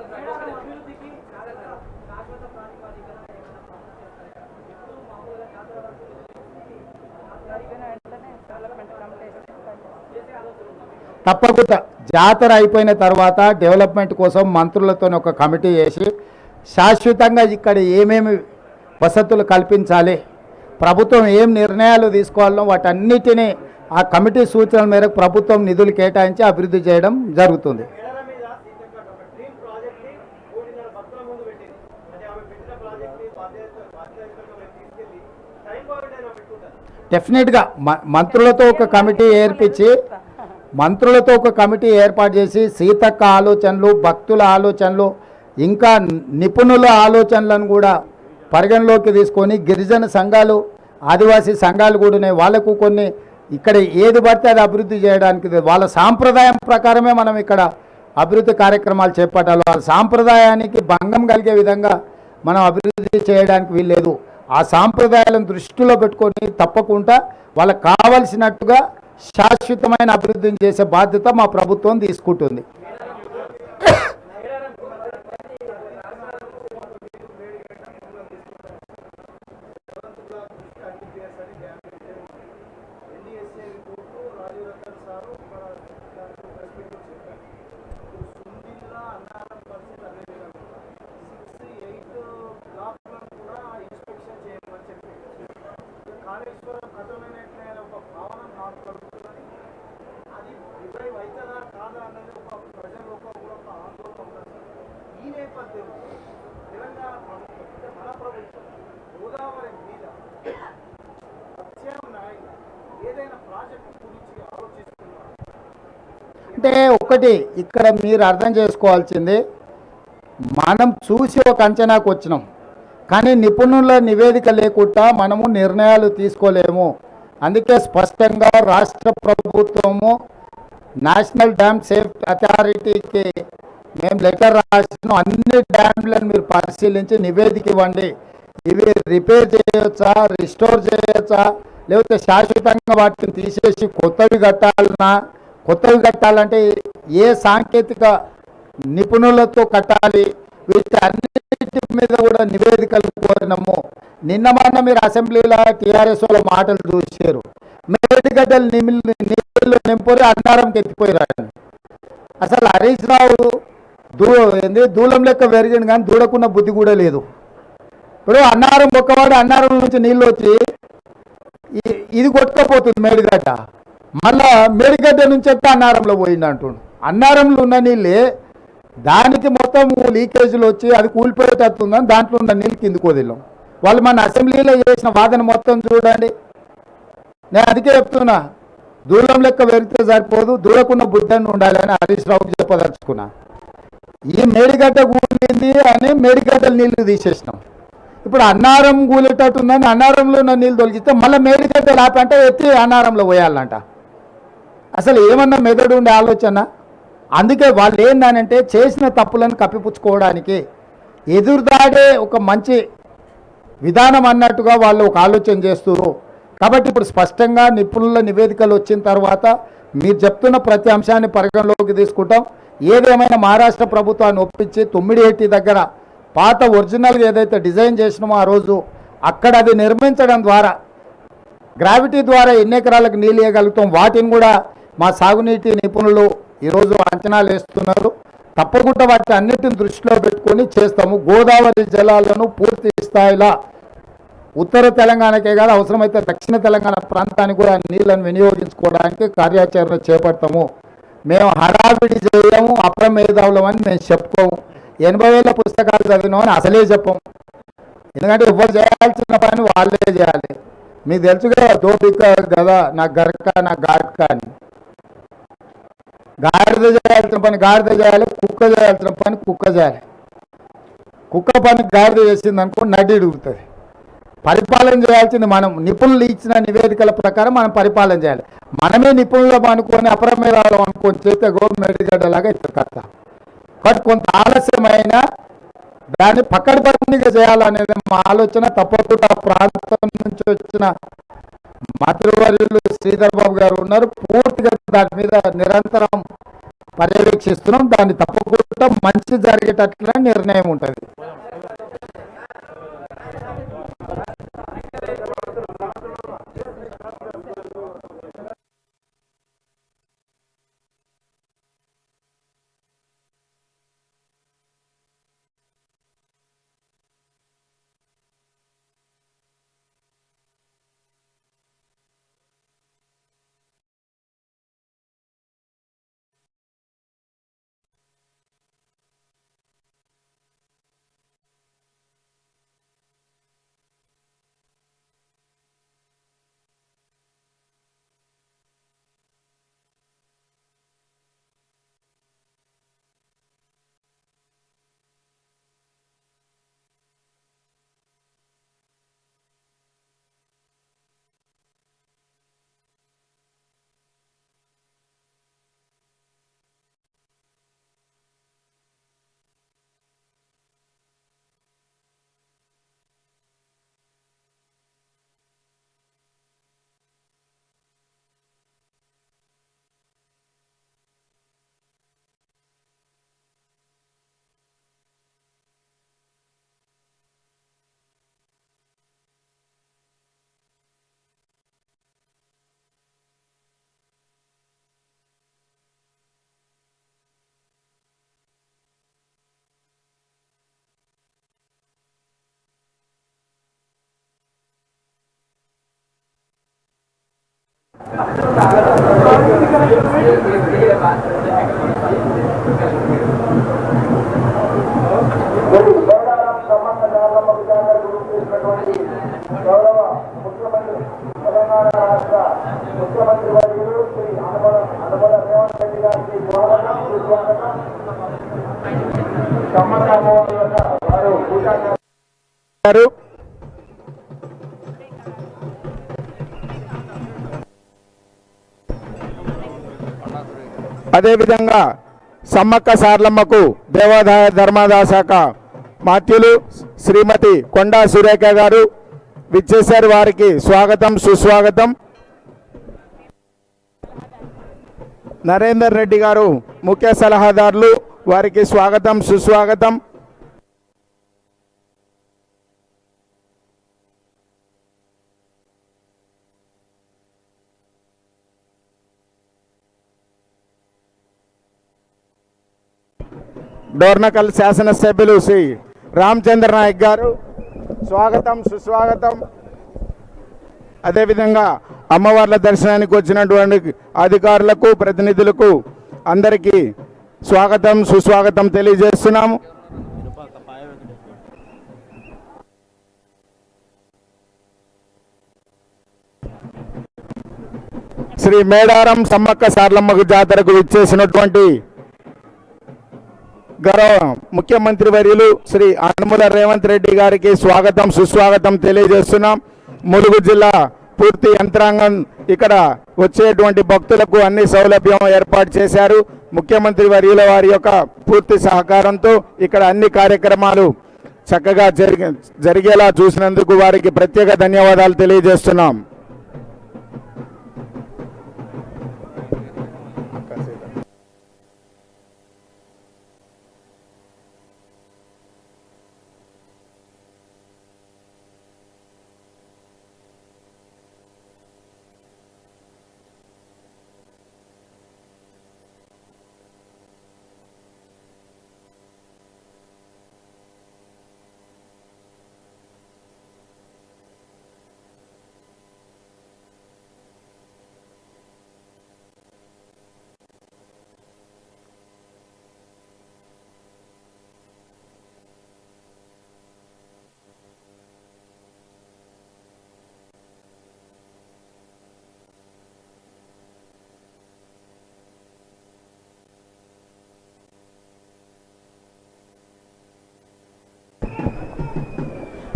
తప్పకుండా జాతర అయిపోయిన తర్వాత డెవలప్మెంట్ కోసం మంత్రులతో ఒక కమిటీ చేసి శాశ్వతంగా ఇక్కడ ఏమేమి వసతులు కల్పించాలి, ప్రభుత్వం ఏం నిర్ణయాలు తీసుకోవాలో వాటన్నిటినీ ఆ కమిటీ సూచనల మేరకు ప్రభుత్వం నిధులు కేటాయించి అభివృద్ధి చేయడం జరుగుతుంది. డెఫినెట్గా మంత్రులతో ఒక కమిటీ ఏర్పాటు చేసి సీతక్క ఆలోచనలు, భక్తుల ఆలోచనలు, ఇంకా నిపుణుల ఆలోచనలను కూడా పరిగణలోకి తీసుకొని గిరిజన సంఘాలు, ఆదివాసీ సంఘాలు కూడా ఉన్నాయి. వాళ్ళకు కొన్ని ఇక్కడ ఏది పడితే అది అభివృద్ధి చేయడానికి వాళ్ళ సాంప్రదాయం ప్రకారమే మనం ఇక్కడ అభివృద్ధి కార్యక్రమాలు చేపట్టాలి. వాళ్ళ సాంప్రదాయానికి భంగం కలిగే విధంగా మనం అభివృద్ధి చేయడానికి వీల్లేదు. ఆ సాంప్రదాయాలను దృష్టిలో పెట్టుకొని తప్పకుండా వాళ్ళకు కావలసినట్టుగా శాశ్వతమైన అభివృద్ధిని చేసే బాధ్యత మా ప్రభుత్వం తీసుకుంటుంది. అంటే ఒకటి ఇక్కడ మీరు అర్థం చేసుకోవాల్సింది, మనం చూసి ఒక అంచనాకు వచ్చినాం, కానీ నిపుణుల నివేదిక లేకుండా మనము నిర్ణయాలు తీసుకోలేము. అందుకే స్పష్టంగా రాష్ట్ర ప్రభుత్వము నేషనల్ డ్యామ్ సేఫ్టీ అథారిటీకి మేము లెటర్ రాసినాం. అన్ని డ్యామ్లను మీరు పరిశీలించి నివేదిక ఇవ్వండి. ఇవి రిపేర్ చేయొచ్చా, రిస్టోర్ చేయొచ్చా, లేకపోతే శాశ్వతంగా వాటిని తీసేసి కొత్తవి కట్టాలంటే ఏ సాంకేతిక నిపుణులతో కట్టాలి, వీటి అన్నిటి మీద కూడా నివేదికలు కోరినాము. నిన్న మొన్న మీరు అసెంబ్లీలో టీఆర్ఎస్ వాళ్ళ మాటలు చూసారు. మేడిగడ్డలు నీళ్ళు నింపుని అన్నారంకి ఎత్తిపోయారు. అసలు హరీష్ రావు దూలం లెక్క పెరిగింది, కానీ దూడకున్న బుద్ధి కూడా లేదు. ఇప్పుడు అన్నారం ఒక్కవాడు అన్నారం నుంచి నీళ్ళు వచ్చి ఇది కొట్టుకపోతుంది మేడిగడ్డ, మళ్ళా మేడిగడ్డ నుంచి ఎక్క అన్నారంలో పోయింది అంటుండు. అన్నారంలో ఉన్న నీళ్ళే దానికి మొత్తం లీకేజీలు వచ్చి అది కూలిపోయేటట్టుందని దాంట్లో ఉన్న నీళ్ళు కిందికి వదిలాం. వాళ్ళు మన అసెంబ్లీలో చేసిన వాదన మొత్తం చూడండి. నేను అందుకే చెప్తున్నా, దూరం లెక్క పెరిగితే సరిపోదు, దూరకున్న బుద్ధని ఉండాలని హరీష్ రావుకి చెప్పదలుచుకున్నా. ఈ మేడిగడ్డ కూలింది అని మేడిగడ్డలు నీళ్లు తీసేసినాం. ఇప్పుడు అన్నారం కూలేటట్టుందని అన్నారంలో ఉన్న నీళ్ళు తొలగిస్తే మళ్ళీ మేడిగడ్డ లాపంటే ఎత్తి అన్నారంలో పోయాలంట. అసలు ఏమన్నా మెదడు ఉండే ఆలోచన? అందుకే వాళ్ళు ఏందనంటే చేసిన తప్పులను కప్పిపుచ్చుకోవడానికి ఎదురుదాడే ఒక మంచి విధానం అన్నట్టుగా వాళ్ళు ఒక ఆలోచన చేస్తున్నారు. కాబట్టి ఇప్పుడు స్పష్టంగా నిపుణుల నివేదికలు వచ్చిన తర్వాత మీరు చెప్తున్న ప్రతి అంశాన్ని పరిగణలోకి తీసుకుంటాం. ఏదేమైనా మహారాష్ట్ర ప్రభుత్వాన్ని ఒప్పించి 9 దగ్గర పాత ఒరిజినల్గా ఏదైతే డిజైన్ చేసినామో ఆ రోజు అక్కడ అది నిర్మించడం ద్వారా గ్రావిటీ ద్వారా ఎన్ని ఎకరాలకు నీళ్ళు ఇవ్వగలుగుతాం, వాటిని కూడా మా సాగునీటి నిపుణులు ఈరోజు అంచనాలు వేస్తున్నారు. తప్పకుండా వాటి అన్నిటిని దృష్టిలో పెట్టుకొని చేస్తాము. గోదావరి జలాలను పూర్తి స్థాయిలో ఉత్తర తెలంగాణకే కాదు, అవసరమైతే దక్షిణ తెలంగాణ ప్రాంతానికి కూడా నీళ్ళను వినియోగించుకోవడానికి కార్యాచరణ చేపడతాము. మేము హడావిడి చేయము, అప్రమేధావులం అని మేము చెప్పుకోము. 80,000 పుస్తకాలు చదివినామని అసలే చెప్పం. ఎందుకంటే ఎవరు చేయాల్సిన పని వాళ్ళే చేయాలి. మీకు తెలుసు కదా, దోపిక కదా, నా గరక నా గాడక అని. గాడిద చేయాల్సిన పని గాడిద చేయాలి, కుక్క చేయాల్సిన పని కుక్క చేయాలి. కుక్క పని గాడిద చేసింది అనుకో నడి ఇడుగుతుంది. పరిపాలన చేయాల్సింది మనం. నిపుణులు ఇచ్చిన నివేదికల ప్రకారం మనం పరిపాలన చేయాలి. మనమే నిపుణులం అనుకొని అపరమేరాలం అనుకొని చేస్తే గవర్నమెంట్గడ్డలాగా ఇస్తారు కథ. బట్ కొంత ఆలస్యమైన దాన్ని పకడ్బందీగా చేయాలనేది మా ఆలోచన. తప్పకుండా ప్రాంతం నుంచి వచ్చిన మంత్రివర్యులు శ్రీధర్ బాబు గారు ఉన్నారు, పూర్తిగా దాని మీద నిరంతరం పర్యవేక్షిస్తున్నాం. దాన్ని తప్పకుండా మంచి జరిగేటట్ల నిర్ణయం ఉంటుంది. గౌరవ ముఖ్యమంత్రి తెలంగాణ రాష్ట్ర ముఖ్యమంత్రి వర్యులు శ్రీ అనుబల రేవంత్ రెడ్డి గారికి స్వాగతం సుస్వాగతం. సమ్మక్క అమ్మవారి వారు పూజారు. అదేవిధంగా సమ్మక్క సార్లమ్మకు దేవాదాయ ధర్మాదాయ శాఖ మాత్యులు శ్రీమతి కొండా సురేఖ గారు విచ్చేశారు. వారికి స్వాగతం సుస్వాగతం. నరేందర్ రెడ్డి గారు ముఖ్య సలహాదారులు, వారికి స్వాగతం సుస్వాగతం. డోర్నకల్ శాసనసభ్యులు శ్రీ రామచంద్ర నాయక్ గారు స్వాగతం సుస్వాగతం. అదేవిధంగా అమ్మవార్ల దర్శనానికి వచ్చినటువంటి అధికారులకు ప్రతినిధులకు అందరికీ స్వాగతం సుస్వాగతం తెలియజేస్తున్నాము. శ్రీ మేడారం సమ్మక్క సార్లమ్మకు జాతరకు విచ్చేసినటువంటి గౌరవ ముఖ్యమంత్రి వర్యులు శ్రీ అనుముల రేవంత్ రెడ్డి గారికి స్వాగతం సుస్వాగతం తెలియజేస్తున్నాం. ములుగు జిల్లా పూర్తి యంత్రాంగం ఇక్కడ వచ్చేటువంటి భక్తులకు అన్ని సౌలభ్యం ఏర్పాటు చేశారు. ముఖ్యమంత్రి వర్యుల వారి యొక్క పూర్తి సహకారంతో ఇక్కడ అన్ని కార్యక్రమాలు చక్కగా జరిగేలా చూసినందుకు వారికి ప్రత్యేక ధన్యవాదాలు తెలియజేస్తున్నాం.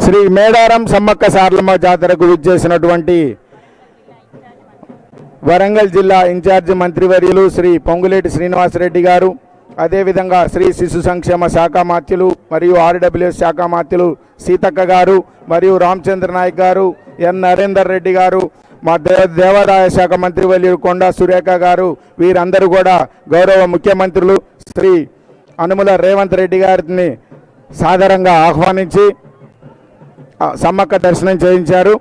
శ్రీ మేడారం సమ్మక్క సారలమ్మ జాతరకు విచ్చేసినటువంటి వరంగల్ జిల్లా ఇన్ఛార్జి మంత్రివర్యులు శ్రీ పొంగులేటి శ్రీనివాసరెడ్డి గారు, అదేవిధంగా శ్రీ శిశు సంక్షేమ శాఖ మాత్యులు మరియు ఆర్డబ్ల్యూఎస్ శాఖ మాత్యులు సీతక్క గారు మరియు రామచంద్ర నాయక్ గారు, ఎన్ నరేందర్ రెడ్డి గారు, మా దేవాదాయ శాఖ మంత్రివర్యులు కొండా సురేఖ గారు, వీరందరూ కూడా గౌరవ ముఖ్యమంత్రులు శ్రీ అనుముల రేవంత్ రెడ్డి గారిని సాదరంగా ఆహ్వానించి సమ్మక్క దర్శనం చేయించారు.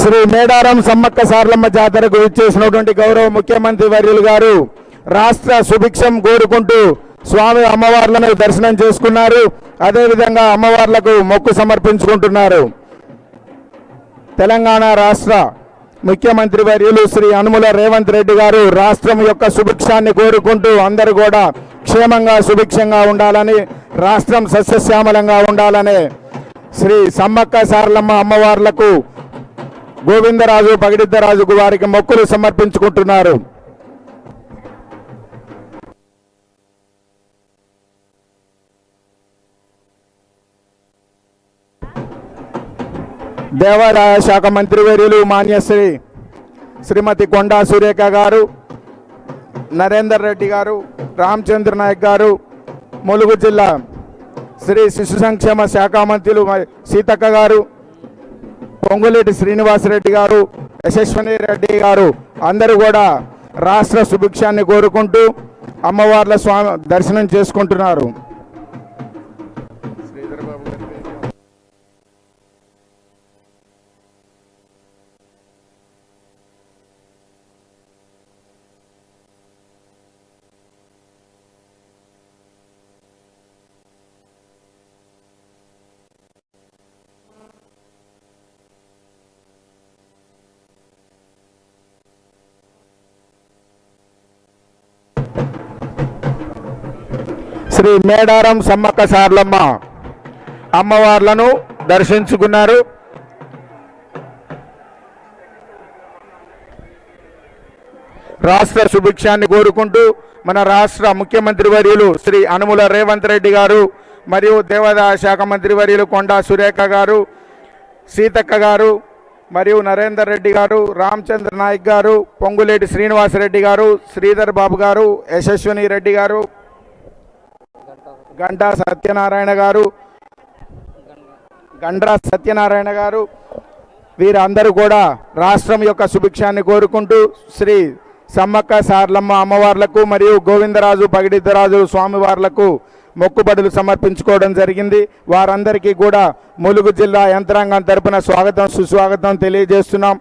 శ్రీ మేడారం సమ్మక్క సారలమ్మ జాతరకు విచ్చేసినటువంటి గౌరవ ముఖ్యమంత్రి వర్యులు గారు రాష్ట్ర సుభిక్షం కోరుకుంటూ స్వామి అమ్మవార్లను దర్శనం చేసుకున్నారు. అదేవిధంగా అమ్మవార్లకు మొక్కు సమర్పించుకుంటున్నారు. తెలంగాణ రాష్ట్ర ముఖ్యమంత్రి వర్యులు శ్రీ యనుమల రేవంత్ రెడ్డి గారు రాష్ట్రం యొక్క సుభిక్షాన్ని కోరుకుంటూ అందరూ కూడా క్షేమంగా సుభిక్షంగా ఉండాలని, రాష్ట్రం సస్యశ్యామలంగా ఉండాలని శ్రీ సమ్మక్క సారలమ్మ అమ్మవార్లకు గోవిందరాజు పగిడిద్దరాజు వారికి మొక్కులు సమర్పించుకుంటున్నారు. దేవాదాయ శాఖ మంత్రివర్యులు మాన్యశ్రీ శ్రీమతి కొండా సురేఖ గారు, నరేందర్ రెడ్డి గారు, రామచంద్ర నాయక్ గారు, ములుగు జిల్లా శ్రీ శిశు సంక్షేమ శాఖ మంత్రులు సీతక్క గారు, పొంగులేటి శ్రీనివాసరెడ్డి గారు, యశస్విని రెడ్డి గారు అందరూ కూడా రాష్ట్ర సుభిక్షాన్ని కోరుకుంటూ అమ్మవార్ల స్వామి దర్శనం చేసుకుంటున్నారు. శ్రీ మేడారం సమ్మక్క సారలమ్మ అమ్మవార్లను దర్శించుకున్నారు. రాష్ట్ర సుభిక్షాన్ని కోరుకుంటూ మన రాష్ట్ర ముఖ్యమంత్రి వర్యులు శ్రీ యనుమల రేవంత్ రెడ్డి గారు మరియు దేవాదాయ శాఖ మంత్రి వర్యులు కొండా సురేఖ గారు, సీతక్క గారు మరియు నరేందర్ రెడ్డి గారు, రామచంద్ర నాయక్ గారు, పొంగులేటి శ్రీనివాసరెడ్డి గారు, శ్రీధర్ బాబు గారు, యశస్విని రెడ్డి గారు, గంటా సత్యనారాయణ గారు వీరందరూ కూడా రాష్ట్రం యొక్క సుభిక్షాన్ని కోరుకుంటూ శ్రీ సమ్మక్క సారలమ్మ అమ్మవార్లకు మరియు గోవిందరాజు పగిడిద్దరాజు స్వామివార్లకు మొక్కుబడులు సమర్పించుకోవడం జరిగింది. వారందరికీ కూడా ములుగు జిల్లా యంత్రాంగం తరపున స్వాగతం సుస్వాగతం తెలియజేస్తున్నాం.